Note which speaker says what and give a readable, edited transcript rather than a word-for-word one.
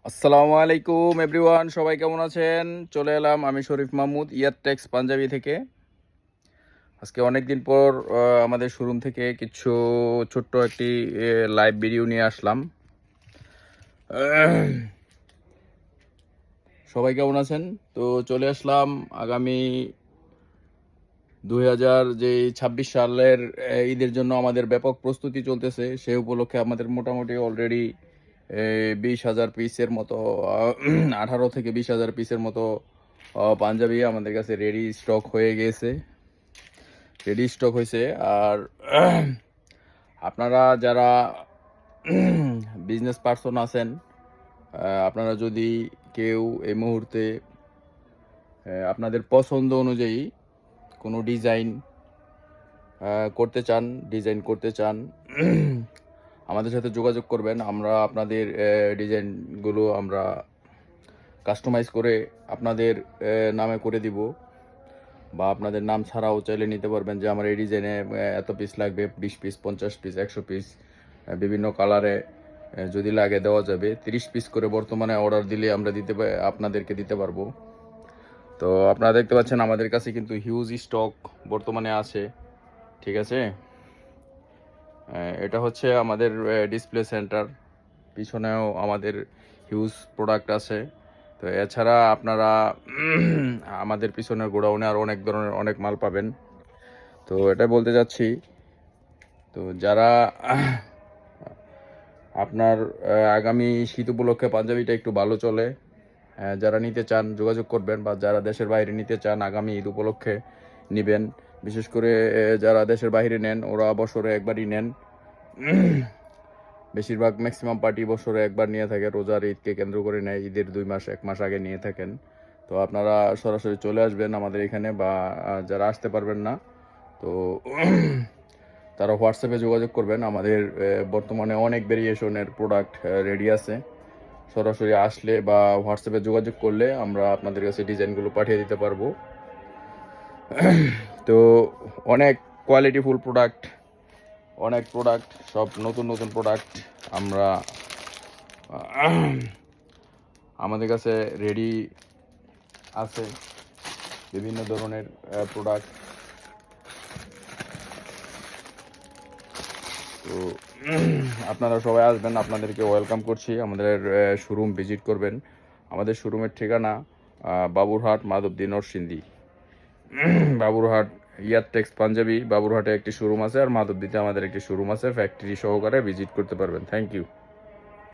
Speaker 1: আসসালামু আলাইকুম এভরিওয়ান, সবাই কেমন আছেন? চলে এলাম আমি শরীফ মাহমুদ ইয়ারটেক্স পাঞ্জাবি থেকে। আজকে অনেক দিন পর আমাদের শোরুম থেকে কিছু ছোট্ট একটি লাইভ ভিডিও নিয়ে আসলাম। সবাই কেমন আছেন? তো চলে আসলাম আগামী 2026 সালের ঈদের জন্য আমাদের ব্যাপক প্রস্তুতি চলতেছে। সেই উপলক্ষে আমাদের মোটামুটি অলরেডি 20,000 পিসের মতো 18 থেকে 20,000 পিসের মতো পাঞ্জাবি আমাদের কাছে রেডি স্টক হয়েছে। আর আপনারা যারা বিজনেস পার্সন আছেন, আপনারা যদি কেউ এই মুহূর্তে আপনাদের পছন্দ অনুযায়ী কোনো ডিজাইন করতে চান আমাদের সাথে যোগাযোগ করবেন। আমরা আপনাদের ডিজাইনগুলো আমরা কাস্টমাইজ করে আপনাদের নামে করে দিব, বা আপনাদের নাম ছাড়াও চাইলে নিতে পারবেন যে আমার এই ডিজাইনে এত পিস লাগবে, 20 পিস, 50 পিস, 100 পিস, বিভিন্ন কালারে যদি লাগে দেওয়া যাবে। 30 পিস করে বর্তমানে অর্ডার দিলে আমরা আপনাদেরকে দিতে পারবো। তো আপনারা দেখতে পাচ্ছেন আমাদের কাছে কিন্তু হিউজ স্টক বর্তমানে আছে, ঠিক আছে। এটা হচ্ছে আমাদের ডিসপ্লে সেন্টার, পিছনেও আমাদের হিউজ প্রোডাক্ট আছে। তো এছাড়া আপনারা আমাদের পিছনের গোডাউনে আর অনেক ধরনের অনেক মাল পাবেন। তো এটা বলতে যাচ্ছি, তো যারা আপনার আগামী শীত উপলক্ষে পাঞ্জাবিটা একটু ভালো চলে, যারা নিতে চান যোগাযোগ করবেন, বা যারা দেশের বাইরে নিতে চান আগামী ঈদ উপলক্ষে নেবেন। বিশেষ করে যারা দেশের বাইরে নেন ওরা বছরে একবারই নেন। বেশিরভাগ ম্যাক্সিমাম পার্টি বছরে একবার নিয়ে থাকে, রোজার ঈদকে কেন্দ্র করে নেয়, ঈদের 1 মাস আগে নিয়ে থাকেন। তো আপনারা সরাসরি চলে আসবেন আমাদের এখানে, বা যারা আসতে পারবেন না তো তারা হোয়াটসঅ্যাপে যোগাযোগ করবেন। আমাদের বর্তমানে অনেক ভেরিয়েশনের প্রোডাক্ট রেডি আছে। সরাসরি আসলে বা হোয়াটসঅ্যাপে যোগাযোগ করলে আমরা আপনাদের কাছে ডিজাইনগুলো পাঠিয়ে দিতে পারবো। তো অনেক কোয়ালিটিফুল প্রোডাক্ট, সব নতুন নতুন প্রোডাক্ট আমরা আমাদের কাছে রেডি আছে, বিভিন্ন ধরনের প্রোডাক্ট। তো আপনারা সবাই আসবেন, আপনাদেরকে ওয়েলকাম করছি। আমাদের শোরুম ভিজিট করবেন। আমাদের শোরুমের ঠিকানা বাবুরহাট, মাধবদী, নরসিংদী। বাবুরহাট ইয়ারটেক্স পাঞ্জাবি বাবুরহাটে একটি শোরুম আছে, আর মাধবদীতে আমাদের একটি শোরুম আছে। ফ্যাক্টরি সহকারে ভিজিট করতে পারবেন। Thank you.